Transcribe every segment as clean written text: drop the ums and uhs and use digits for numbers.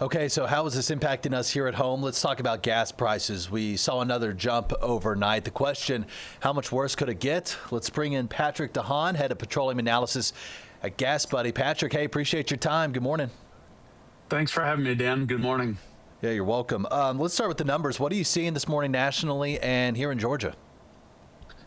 Okay, so how is this impacting us here at home? Let's talk about gas prices. We saw another jump overnight. The question, how much worse could it get? Let's bring in Patrick De Haan, head of petroleum analysis at GasBuddy. Patrick, hey, appreciate your time. Good morning. Thanks for having me, Dan. Good morning. Yeah, you're welcome. Let's start with the numbers. What are you seeing this morning nationally and here in Georgia?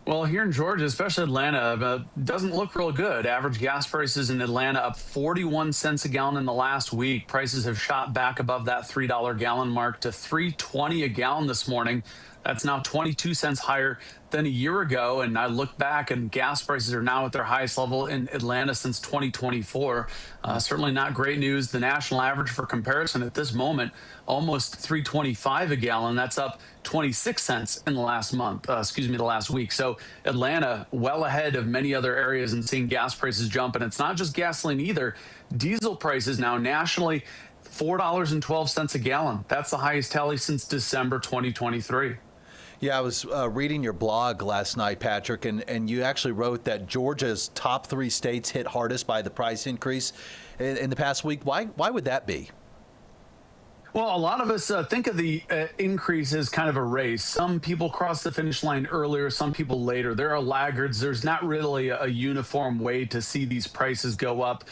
Well, here in Georgia, especially Atlanta, doesn't look real good. Average gas prices in Atlanta up 41 cents a gallon in the last week. Prices have shot back above that $3 gallon mark to $3.20 a gallon this morning. That's now 22 cents higher than a year ago. And I look back and gas prices are now at their highest level in Atlanta since 2024. Certainly not great news. The national average for comparison at this moment, almost $3.25 a gallon. That's up 26 cents in the last month, the last week. So Atlanta well ahead of many other areas and seeing gas prices jump. And it's not just gasoline either. Diesel prices now nationally, $4.12 a gallon. That's the highest tally since December 2023. Yeah, I was reading your blog last night, Patrick, and you actually wrote that Georgia's top three states hit hardest by the price increase in the past week. Why would that be? Well, a lot of us think of the increase as kind of a race. Some people cross the finish line earlier, some people later. There are laggards. There's not really a uniform way to see these prices go up.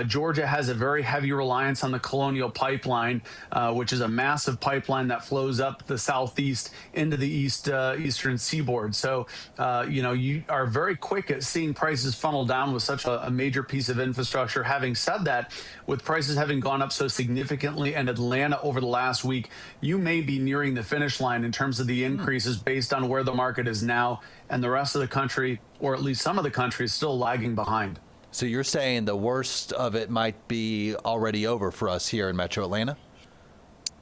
Georgia has a very heavy reliance on the Colonial pipeline, which is a massive pipeline that flows up the southeast into the eastern seaboard. So, you are very quick at seeing prices funnel down with such a major piece of infrastructure. Having said that, with prices having gone up so significantly and Atlanta over the last week, you may be nearing the finish line in terms of the increases based on where the market is now, and the rest of the country, or at least some of the country, is still lagging behind. So you're saying the worst of it might be already over for us here in Metro Atlanta?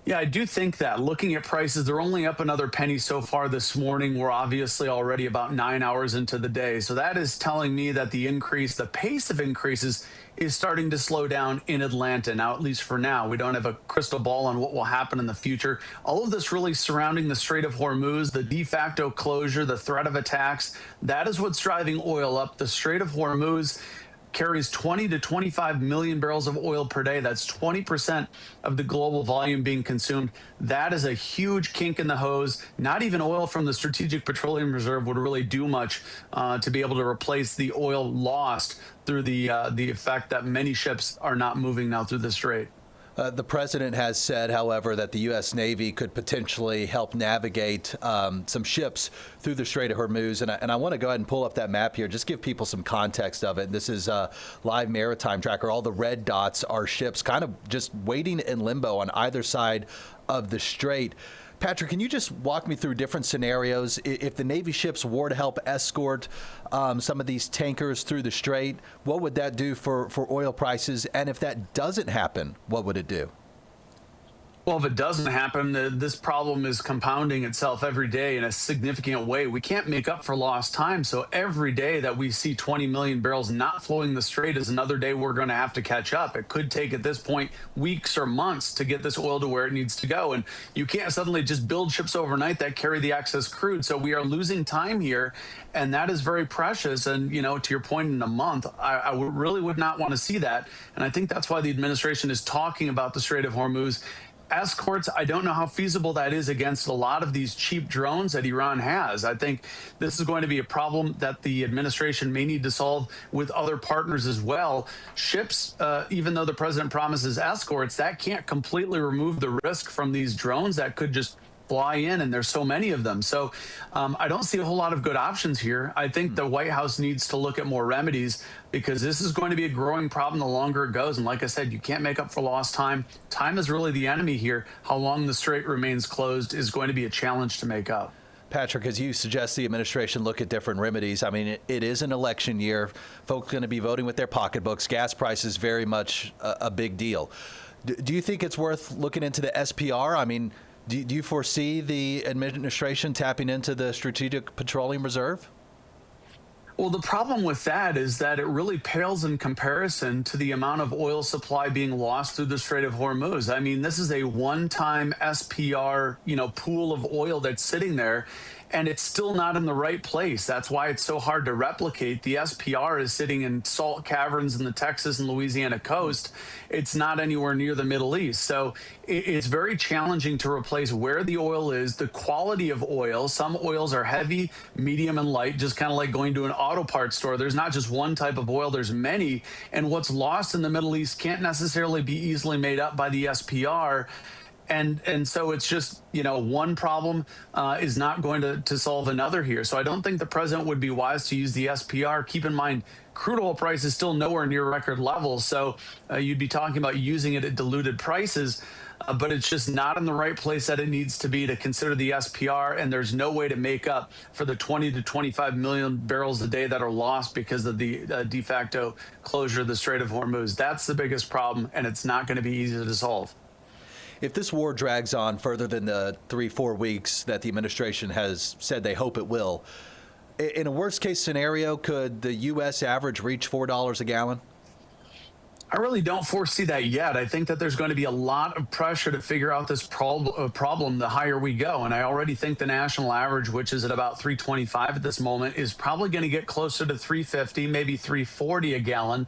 Yeah, I do think that. Looking at prices, they're only up another penny so far this morning. We're obviously already about 9 hours into the day. So that is telling me that the pace of increases is starting to slow down in Atlanta. Now, at least for now, we don't have a crystal ball on what will happen in the future. All of this really surrounding the Strait of Hormuz, the de facto closure, the threat of attacks, that is what's driving oil up. The Strait of Hormuz carries 20 to 25 million barrels of oil per day. That's 20% of the global volume being consumed. That is a huge kink in the hose. Not even oil from the Strategic Petroleum Reserve would really do much to be able to replace the oil lost through the effect that many ships are not moving now through the strait. The president has said, however, that the U.S. Navy could potentially help navigate some ships through the Strait of Hormuz. And I want to go ahead and pull up that map here, just give people some context of it. This is a live maritime tracker. All the red dots are ships kind of just waiting in limbo on either side of the strait. Patrick, can you just walk me through different scenarios? If the Navy ships were to help escort some of these tankers through the strait, what would that do for oil prices? And if that doesn't happen, what would it do? Well, if it doesn't happen, this problem is compounding itself every day in a significant way. We can't make up for lost time. So every day that we see 20 million barrels not flowing the strait is another day we're going to have to catch up. It could take at this point weeks or months to get this oil to where it needs to go. And you can't suddenly just build ships overnight that carry the excess crude. So we are losing time here. And that is very precious. And, to your point, in a month, I really would not want to see that. And I think that's why the administration is talking about the Strait of Hormuz. Escorts, I don't know how feasible that is against a lot of these cheap drones that Iran has. I think this is going to be a problem that the administration may need to solve with other partners as well. Ships, even though the president promises escorts, that can't completely remove the risk from these drones that could just fly in, and there's so many of them. So I don't see a whole lot of good options here. I think the White House needs to look at more remedies because this is going to be a growing problem the longer it goes. And like I said, you can't make up for lost time. Time is really the enemy here. How long the strait remains closed is going to be a challenge to make up. Patrick, as you suggest the administration look at different remedies, I mean, it is an election year. Folks are going to be voting with their pocketbooks. Gas prices very much a big deal. Do you think it's worth looking into the SPR? I mean, do you foresee the administration tapping into the Strategic Petroleum Reserve? Well, the problem with that is that it really pales in comparison to the amount of oil supply being lost through the Strait of Hormuz. I mean, this is a one-time SPR, pool of oil that's sitting there. and it's still not in the right place. That's why it's so hard to replicate. The SPR is sitting in salt caverns in the Texas and Louisiana coast. It's not anywhere near the Middle East. So it's very challenging to replace where the oil is, the quality of oil. Some oils are heavy, medium, and light, just kind of like going to an auto parts store. There's not just one type of oil, there's many. And what's lost in the Middle East can't necessarily be easily made up by the SPR. And so it's just, one problem is not going to solve another here. So I don't think the president would be wise to use the SPR. Keep in mind, crude oil price is still nowhere near record levels. So you'd be talking about using it at diluted prices, but it's just not in the right place that it needs to be to consider the SPR. And there's no way to make up for the 20 to 25 million barrels a day that are lost because of the de facto closure of the Strait of Hormuz. That's the biggest problem, and it's not going to be easy to solve. If this war drags on further than the 3-4 weeks that the administration has said they hope it will, in a worst case scenario, could the U.S. average reach $4 a gallon? I really don't foresee that yet. I think that there's going to be a lot of pressure to figure out this problem the higher we go. And I already think the national average, which is at about 325 at this moment, is probably going to get closer to 350, maybe 340 a gallon.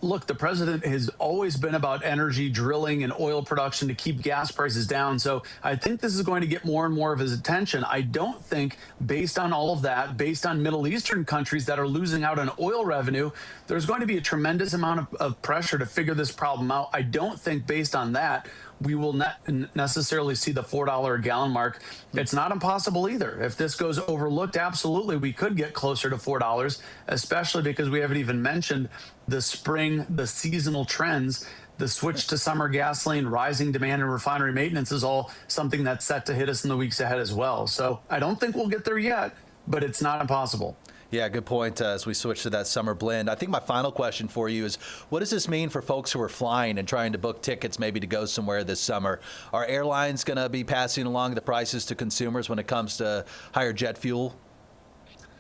Look, the president has always been about energy, drilling, and oil production to keep gas prices down. So I think this is going to get more and more of his attention. I don't think, based on all of that, based on Middle Eastern countries that are losing out on oil revenue, there's going to be a tremendous amount of pressure to figure this problem out. I don't think, based on that, we will not necessarily see the $4 a gallon mark. It's not impossible either. If this goes overlooked, absolutely, we could get closer to $4, especially because we haven't even mentioned the spring, the seasonal trends. The switch to summer gasoline, rising demand, and refinery maintenance is all something that's set to hit us in the weeks ahead as well. So I don't think we'll get there yet, but it's not impossible. Yeah, good point as we switch to that summer blend. I think my final question for you is, what does this mean for folks who are flying and trying to book tickets maybe to go somewhere this summer? Are airlines going to be passing along the prices to consumers when it comes to higher jet fuel?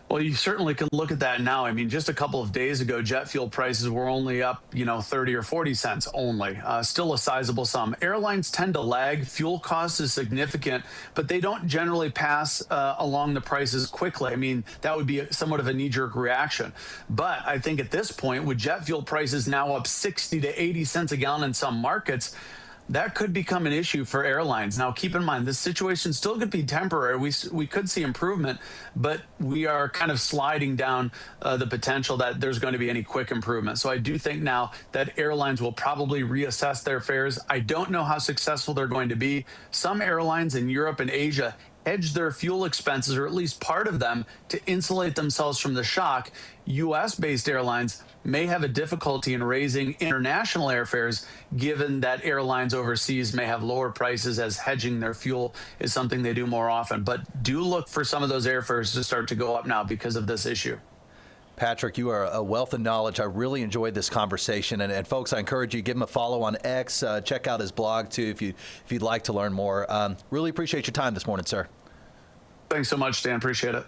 Well, you certainly can look at that now. I mean, just a couple of days ago, jet fuel prices were only up, 30 or 40 cents only. Still a sizable sum. Airlines tend to lag. Fuel cost is significant, but they don't generally pass along the prices quickly. I mean, that would be somewhat of a knee-jerk reaction. But I think at this point, with jet fuel prices now up 60 to 80 cents a gallon in some markets, that could become an issue for airlines. Now, keep in mind, this situation still could be temporary. We could see improvement, but we are kind of sliding down the potential that there's going to be any quick improvement. So I do think now that airlines will probably reassess their fares. I don't know how successful they're going to be. Some airlines in Europe and Asia hedge their fuel expenses, or at least part of them, to insulate themselves from the shock. U.S.-based airlines may have a difficulty in raising international airfares, given that airlines overseas may have lower prices, as hedging their fuel is something they do more often. But do look for some of those airfares to start to go up now because of this issue. Patrick, you are a wealth of knowledge. I really enjoyed this conversation. And folks, I encourage you, give him a follow on X. Check out his blog, too, if you'd like to learn more. Really appreciate your time this morning, sir. Thanks so much, Dan. Appreciate it.